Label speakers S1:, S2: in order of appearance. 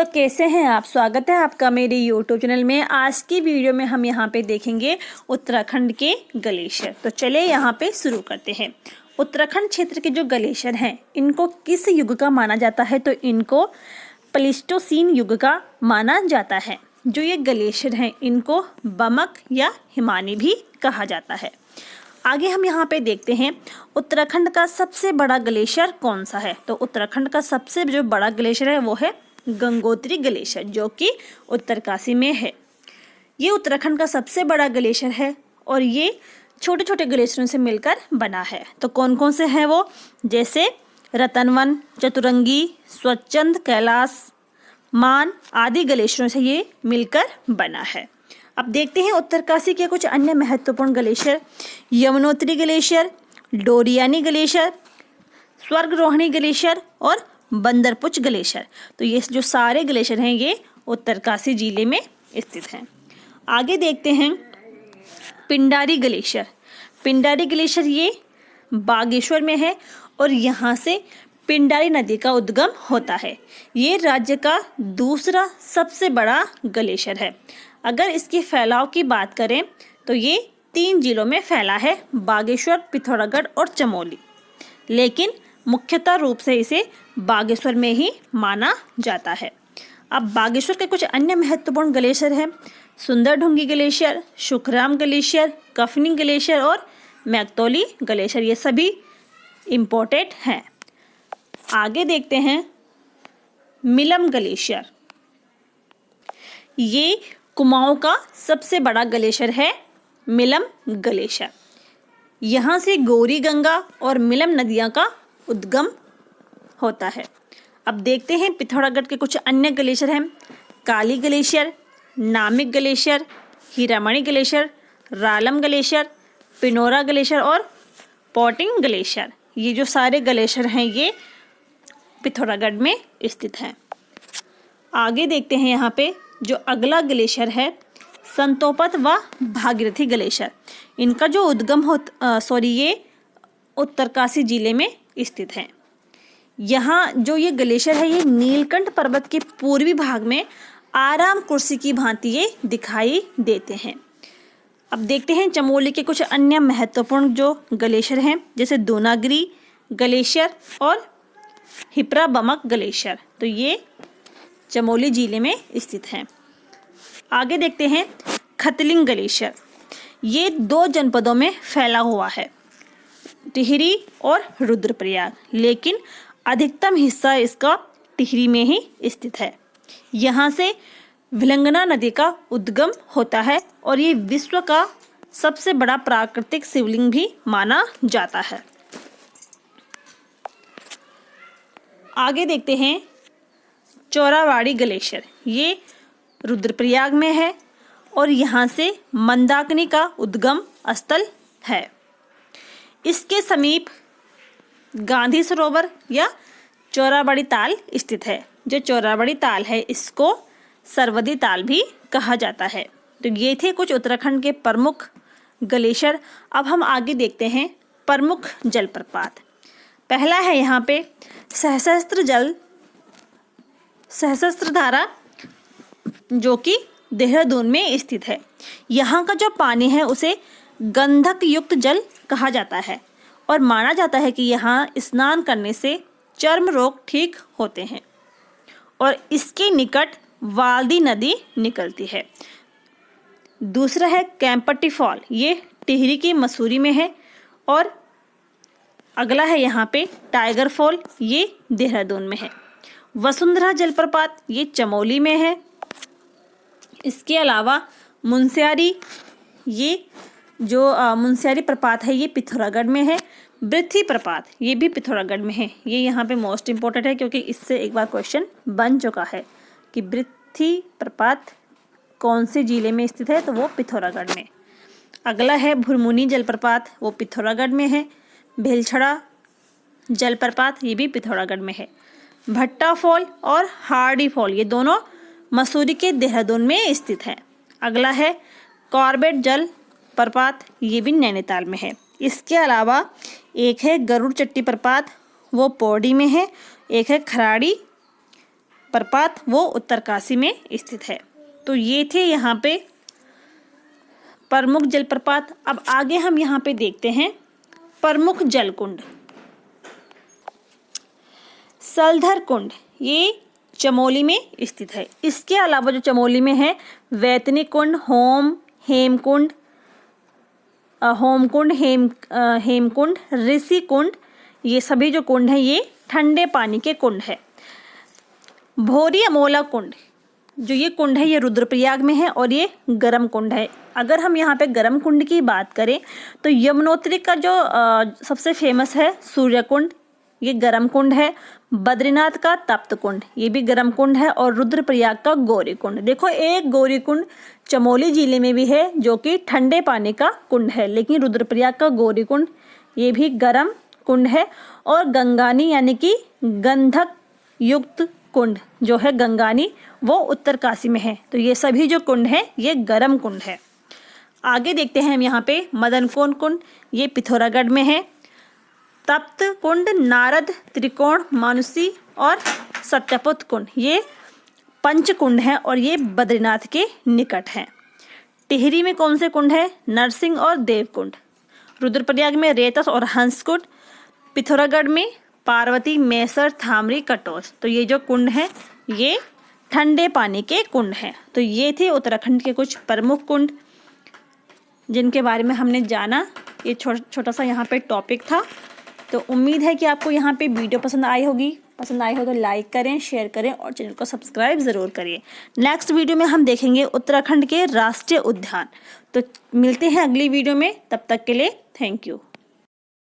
S1: तो कैसे हैं आप। स्वागत है आपका मेरे YouTube चैनल में। आज की वीडियो में हम यहाँ पे देखेंगे उत्तराखंड के ग्लेशियर। तो चलिए यहाँ पे शुरू करते हैं। उत्तराखंड क्षेत्र के जो ग्लेशियर हैं इनको किस युग का माना जाता है, तो इनको प्लीस्टोसीन युग का माना जाता है। जो ये ग्लेशियर हैं इनको बमक या हिमानी भी कहा जाता है। आगे हम यहाँ पे देखते हैं उत्तराखंड का सबसे बड़ा ग्लेशियर कौन सा है। तो उत्तराखंड का सबसे जो बड़ा ग्लेशियर है वो है गंगोत्री ग्लेशियर, जो कि उत्तरकाशी में है। ये उत्तराखंड का सबसे बड़ा ग्लेशियर है और ये छोटे छोटे ग्लेशियरों से मिलकर बना है। तो कौन कौन से हैं वो, जैसे रतनवन, चतुरंगी, स्वच्छंद, कैलाश, मान आदि ग्लेशियरों से ये मिलकर बना है। अब देखते हैं उत्तरकाशी के कुछ अन्य महत्वपूर्ण glacier. Yamunotri glacier, Doriyani glacier, Swargarohini glacier और बंदरपुच ग्लेशियर। तो ये जो सारे ग्लेशियर हैं ये उत्तरकाशी जिले में स्थित हैं। आगे देखते हैं पिंडारी ग्लेशियर। पिंडारी ग्लेशियर ये बागेश्वर में है और यहाँ से पिंडारी नदी का उद्गम होता है। ये राज्य का दूसरा सबसे बड़ा ग्लेशियर है। अगर इसके फैलाव की बात करें तो ये 3 जिलों में फैला है, बागेश्वर, पिथौरागढ़ और चमोली। लेकिन मुख्यतः रूप से इसे बागेश्वर में ही माना जाता है। अब बागेश्वर के कुछ अन्य महत्वपूर्ण ग्लेशियर हैं। Sundardhunga glacier, Sukhram glacier, Kafni glacier और मैकतौली ग्लेशियर। ये सभी इम्पोर्टेंट हैं। आगे देखते हैं मिलम ग्लेशियर। ये कुमाऊं का सबसे बड़ा ग्लेशियर है मिलम ग्लेशियर। यहाँ से गौरी गंगा और मिलम नदियाँ का उद्गम होता है। अब देखते हैं पिथौरागढ़ के कुछ अन्य ग्लेशियर हैं। Kali glacier, Namik glacier, Hiramani glacier, Ralam glacier, Pinora glacier और पोटिंग ग्लेशियर। ये जो सारे ग्लेशियर हैं ये पिथौरागढ़ में स्थित हैं। आगे देखते हैं यहाँ पे जो अगला ग्लेशियर है संतोपत व भागीरथी ग्लेशियर। इनका जो उद्गम ये उत्तरकाशी जिले में स्थित है। यहाँ जो ये ग्लेशियर है ये नीलकंठ पर्वत के पूर्वी भाग में आराम कुर्सी की भांति ये दिखाई देते हैं। अब देखते हैं चमोली के कुछ अन्य महत्वपूर्ण जो ग्लेशियर हैं, जैसे दोनागिरी ग्लेशियर और हिप्रा बमक ग्लेशियर। तो ये चमोली जिले में स्थित हैं। आगे देखते हैं खतलिंग ग्लेशियर। ये 2 जनपदों में फैला हुआ है, टिहरी और रुद्रप्रयाग, लेकिन अधिकतम हिस्सा इसका टिहरी में ही स्थित है। यहाँ से विलंगना नदी का उद्गम होता है और ये विश्व का सबसे बड़ा प्राकृतिक शिवलिंग भी माना जाता है। आगे देखते हैं चौराबाड़ी ग्लेशियर। ये रुद्रप्रयाग में है और यहाँ से मंदाकिनी का उद्गम स्थल है। इसके समीप गांधी सरोवर या चौराबाड़ी ताल स्थित है। जो चौराबाड़ी ताल है इसको सरवदी ताल भी कहा जाता है। तो ये थे कुछ उत्तराखंड के प्रमुख ग्लेशियर। अब हम आगे देखते हैं प्रमुख जलप्रपात। पहला है यहाँ पे सहस्त्रधारा, जो कि देहरादून में स्थित है। यहाँ का जो पानी है उसे गंधक युक्त जल कहा जाता है और माना जाता है कि यहाँ स्नान करने से चर्म रोग ठीक होते हैं। और इसके निकट वाल्दी नदी निकलती है। दूसरा है कैंपटी फॉल, ये टिहरी की मसूरी में है। और अगला है यहाँ पे टाइगर फॉल, ये देहरादून में है। वसुंधरा जलप्रपात ये चमोली में है। इसके अलावा मुनस्यारी, ये जो मुनस्यारी प्रपात है ये पिथौरागढ़ में है। बृथी प्रपात ये भी पिथौरागढ़ में है। ये यहाँ पे मोस्ट इम्पोर्टेंट है क्योंकि इससे एक बार क्वेश्चन बन चुका है कि बृथी प्रपात कौन से जिले में स्थित है, तो वो पिथौरागढ़ में। अगला है भुरमुनी जलप्रपात, वो पिथौरागढ़ में है। भेलछड़ा जलप्रपात ये भी पिथौरागढ़ में है। भट्टा फॉल और हार्डी फॉल ये दोनों मसूरी के देहरादून में स्थित है। अगला है कॉर्बेट जल प्रपात, ये भी नैनीताल में है। इसके अलावा एक है गरुड़ चट्टी प्रपात, वो पौड़ी में है। एक है खराड़ी प्रपात वो उत्तरकाशी में स्थित है। तो ये थे यहाँ पे प्रमुख जलप्रपात। अब आगे हम यहाँ पे देखते हैं प्रमुख जलकुंड। सलधर कुंड ये चमोली में स्थित है। इसके अलावा जो चमोली में है वैतनी कुंड, हेमकुंड, हेमकुंड, ऋषि कुंड, ये सभी जो कुंड हैं ये ठंडे पानी के कुंड है। भोरी अमोला कुंड जो ये कुंड है ये रुद्रप्रयाग में है और ये गर्म कुंड है। अगर हम यहाँ पे गर्म कुंड की बात करें तो यमुनोत्री का जो सबसे फेमस है सूर्य कुंड, ये गर्म कुंड है। बद्रीनाथ का तप्त कुंड ये भी गर्म कुंड है और रुद्रप्रयाग का गौरी कुंड। देखो एक गौरी कुंड चमोली जिले में भी है जो कि ठंडे पानी का कुंड है, लेकिन रुद्रप्रयाग का गौरी कुंड ये भी गर्म कुंड है। और गंगानी यानी कि गंधक युक्त कुंड जो है गंगानी वो उत्तरकाशी में है। तो ये सभी जो कुंड है ये गर्म कुंड है। आगे देखते हैं हम यहाँ पे मदनकोण कुंड, ये पिथौरागढ़ में है। तप्त कुंड, नारद, त्रिकोण, मानुसी और सत्यपुत कुंड ये पंच कुंड है और ये बद्रीनाथ के निकट हैं। टिहरी में कौन से कुंड है? नरसिंह और देव कुंड। रुद्रप्रयाग में रेतस और हंस कुंड। पिथौरागढ़ में पार्वती, मैसर, थामरी, कटोच। तो ये जो कुंड है ये ठंडे पानी के कुंड हैं। तो ये थे उत्तराखंड के कुछ प्रमुख कुंड जिनके बारे में हमने जाना। ये छोटा सा यहाँ पे टॉपिक था। तो उम्मीद है कि आपको यहाँ पे वीडियो पसंद आई होगी। पसंद आई हो तो लाइक करें, शेयर करें और चैनल को सब्सक्राइब ज़रूर करिए। नेक्स्ट वीडियो में हम देखेंगे उत्तराखंड के राष्ट्रीय उद्यान। तो मिलते हैं अगली वीडियो में, तब तक के लिए थैंक यू।